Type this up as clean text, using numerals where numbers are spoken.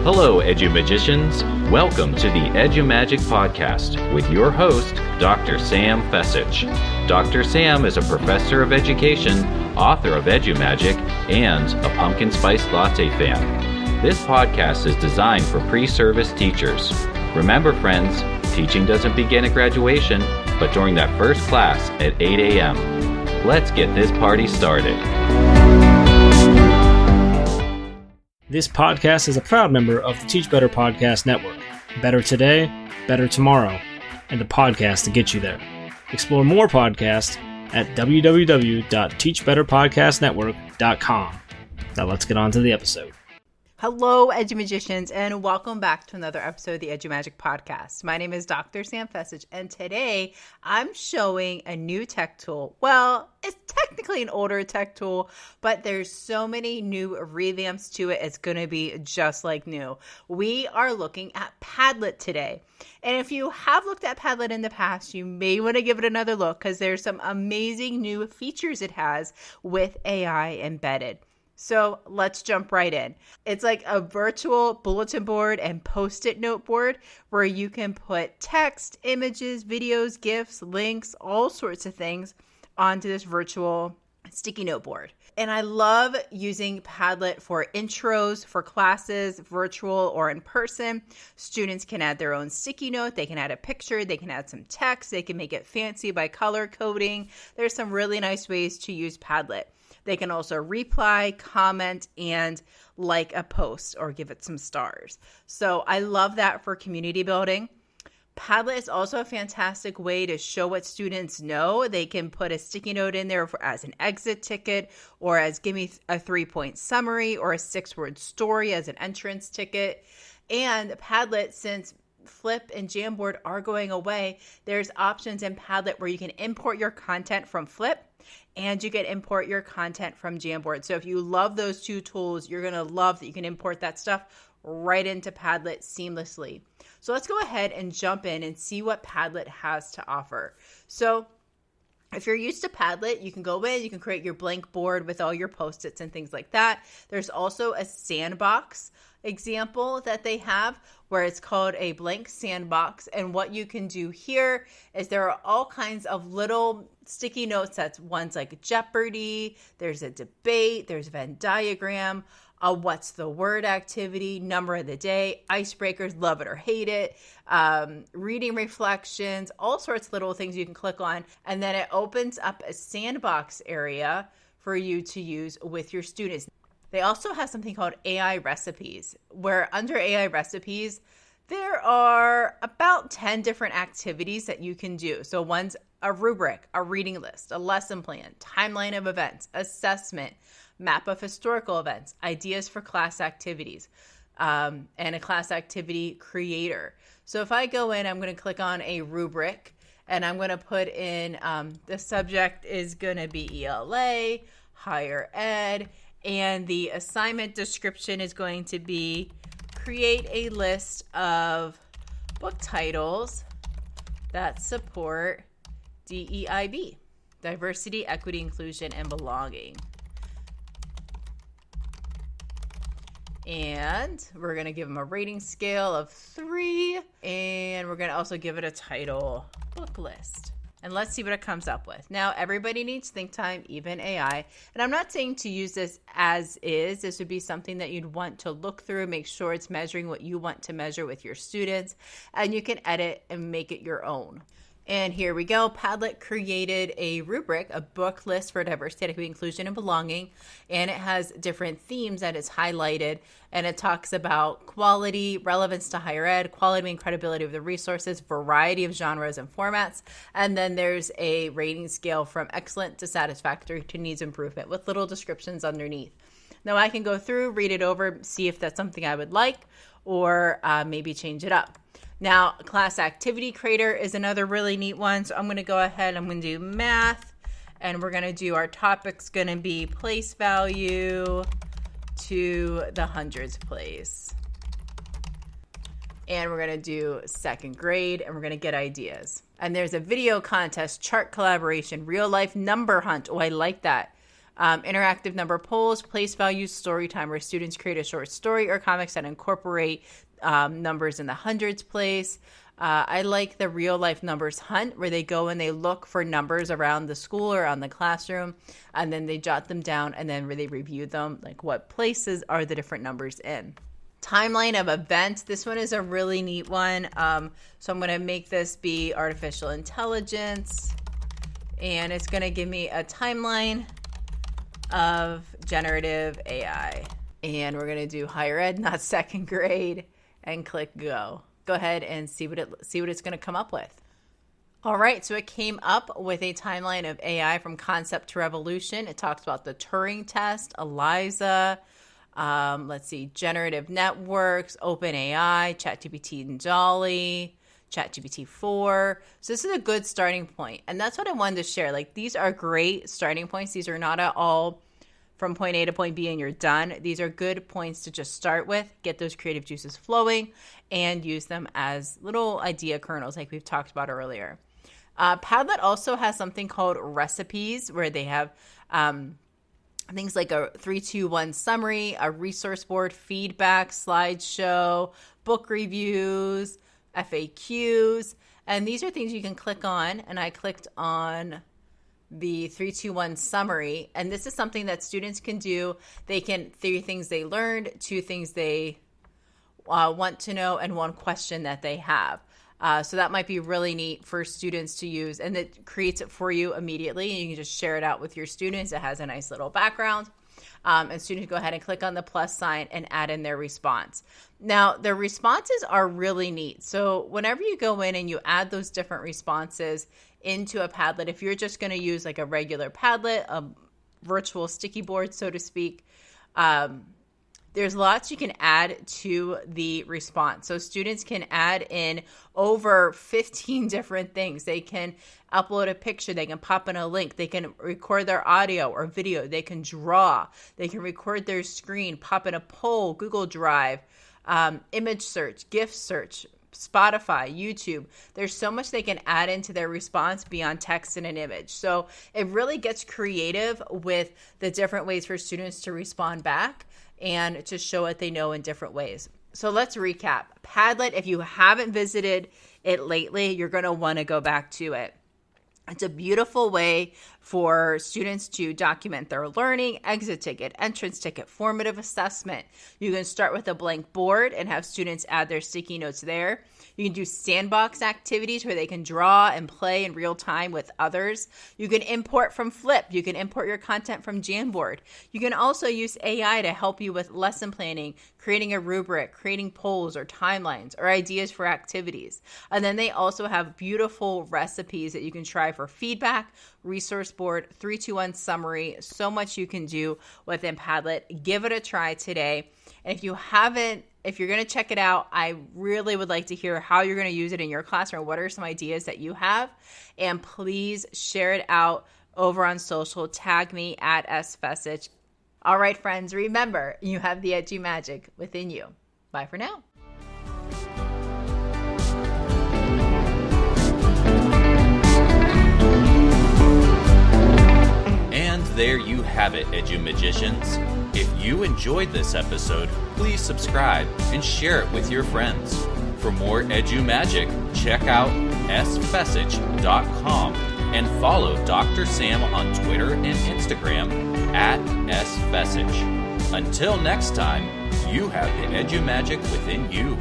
Hello, EduMagicians. Welcome to the EduMagic Podcast with your host, Dr. Sam Fecich. Dr. Sam is a professor of education, author of EduMagic, and a pumpkin spice latte fan. This podcast is designed for pre-service teachers. Remember, friends, teaching doesn't begin at graduation, but during that first class at 8 a.m. Let's get this party started. This podcast is a proud member of the Teach Better Podcast Network. Better today, better tomorrow, and the podcast to get you there. Explore more podcasts at www.teachbetterpodcastnetwork.com. Now let's get on to the episode. Hello, EduMagicians, and welcome back to another episode of the EduMagic Podcast. My name is Dr. Sam Fecich, and today I'm showing a new tech tool. Well, it's technically an older tech tool, but there's so many new revamps to it, it's going to be just like new. We are looking at Padlet today. And if you have looked at Padlet in the past, you may want to give it another look because there's some amazing new features it has with AI embedded. So let's jump right in. It's like a virtual bulletin board and post-it note board where you can put text, images, videos, GIFs, links, all sorts of things onto this virtual sticky note board. And I love using Padlet for intros, for classes, virtual or in person. Students can add their own sticky note. They can add a picture. They can add some text. They can make it fancy by color coding. There's some really nice ways to use Padlet. They can also reply, comment, and like a post or give it some stars. So I love that for community building. Padlet is also a fantastic way to show what students know. They can put a sticky note in there as an exit ticket or as give me a 3-point summary or a 6-word story as an entrance ticket. And Padlet, since Flip and Jamboard are going away, there's options in Padlet where you can import your content from Flip and you can import your content from Jamboard. So if you love those two tools, you're going to love that you can import that stuff right into Padlet seamlessly. So let's go ahead and jump in and see what Padlet has to offer. So if you're used to Padlet, you can go in, you can create your blank board with all your Post-its and things like that. There's also a sandbox example that they have where it's called a blank sandbox. And what you can do here is there are all kinds of little sticky notes. That's one's like Jeopardy, there's a debate, there's a Venn diagram, what's the word activity, number of the day, icebreakers, love it or hate it, reading reflections, all sorts of little things you can click on. And then it opens up a sandbox area for you to use with your students. They also have something called AI recipes, where under AI recipes, there are about 10 different activities that you can do. So one's a rubric, a reading list, a lesson plan, timeline of events, assessment, map of historical events, ideas for class activities, and a class activity creator. So if I go in, I'm going to click on a rubric and I'm going to put in the subject is going to be ELA, higher ed, and the assignment description is going to be create a list of book titles that support DEIB, diversity, equity, inclusion, and belonging. And we're going to give them a rating scale of 3, and we're going to also give it a title, book list. And let's see what it comes up with. Now, everybody needs think time, even AI. And I'm not saying to use this as is. This would be something that you'd want to look through, make sure it's measuring what you want to measure with your students, and you can edit and make it your own. And here we go. Padlet created a rubric, a book list for diversity, equity, inclusion, and belonging. And it has different themes that it's highlighted. And it talks about quality, relevance to higher ed, quality and credibility of the resources, variety of genres and formats. And then there's a rating scale from excellent to satisfactory to needs improvement with little descriptions underneath. Now I can go through, read it over, see if that's something I would like, or maybe change it up. Now, class activity creator is another really neat one. So I'm going to go ahead, I'm going to do math, and we're going to do our topic's going to be place value to the hundreds place. And we're going to do second grade, and we're going to get ideas. And there's a video contest, chart collaboration, real life number hunt. Oh, I like that. Interactive number polls, place values, story time, where students create a short story or comics that incorporate numbers in the hundreds place. I like the real life numbers hunt, where they go and they look for numbers around the school or on the classroom, and then they jot them down, and then they review them, like what places are the different numbers in. Timeline of events. This one is a really neat one. So I'm going to make this be artificial intelligence, and it's going to give me a timeline of generative AI. And we're going to do higher ed, not second grade, and click go. Go ahead and see what it's going to come up with. All right, so it came up with a timeline of AI from concept to revolution. It talks about the Turing test, ELIZA, generative networks, OpenAI, ChatGPT and Dolly, ChatGPT 4. So this is a good starting point. And that's what I wanted to share. Like, these are great starting points. These are not at all from point A to point B and you're done. These are good points to just start with, get those creative juices flowing, and use them as little idea kernels like we've talked about earlier. Padlet also has something called recipes, where they have things like a 3-2-1 summary, a resource board, feedback, slideshow, book reviews, FAQs. And these are things you can click on. And I clicked on the 3-2-1 summary. And this is something that students can do. They can 3 things they learned, 2 things they want to know, and 1 question that they have. So that might be really neat for students to use, and it creates it for you immediately. And you can just share it out with your students. It has a nice little background. And students go ahead and click on the plus sign and add in their response. Now, the responses are really neat. So whenever you go in and you add those different responses into a Padlet, if you're just going to use like a regular Padlet, a virtual sticky board, so to speak, there's lots you can add to the response. So students can add in over 15 different things. They can upload a picture. They can pop in a link. They can record their audio or video. They can draw. They can record their screen, pop in a poll, Google Drive, image search, GIF search, Spotify, YouTube. There's so much they can add into their response beyond text and an image. So it really gets creative with the different ways for students to respond back and to show what they know in different ways. So let's recap. Padlet, if you haven't visited it lately, you're going to want to go back to it. It's a beautiful way for students to document their learning, exit ticket, entrance ticket, formative assessment. You can start with a blank board and have students add their sticky notes there. You can do sandbox activities where they can draw and play in real time with others. You can import from Flip. You can import your content from Jamboard. You can also use AI to help you with lesson planning, creating a rubric, creating polls or timelines or ideas for activities. And then they also have beautiful recipes that you can try for feedback, resource board, 3-2-1 summary. So much you can do within Padlet. Give it a try today. And if you're going to check it out, I really would like to hear how you're going to use it in your classroom. What are some ideas that you have? And please share it out over on social. Tag me at @sfecich. All right, friends, remember, you have the EduMagic within you. Bye for now. And there you have it, EduMagicians. If you enjoyed this episode, please subscribe and share it with your friends. For more EduMagic, check out sfecich.com and follow Dr. Sam on Twitter and Instagram at @sfecich. Until next time, you have the EduMagic within you.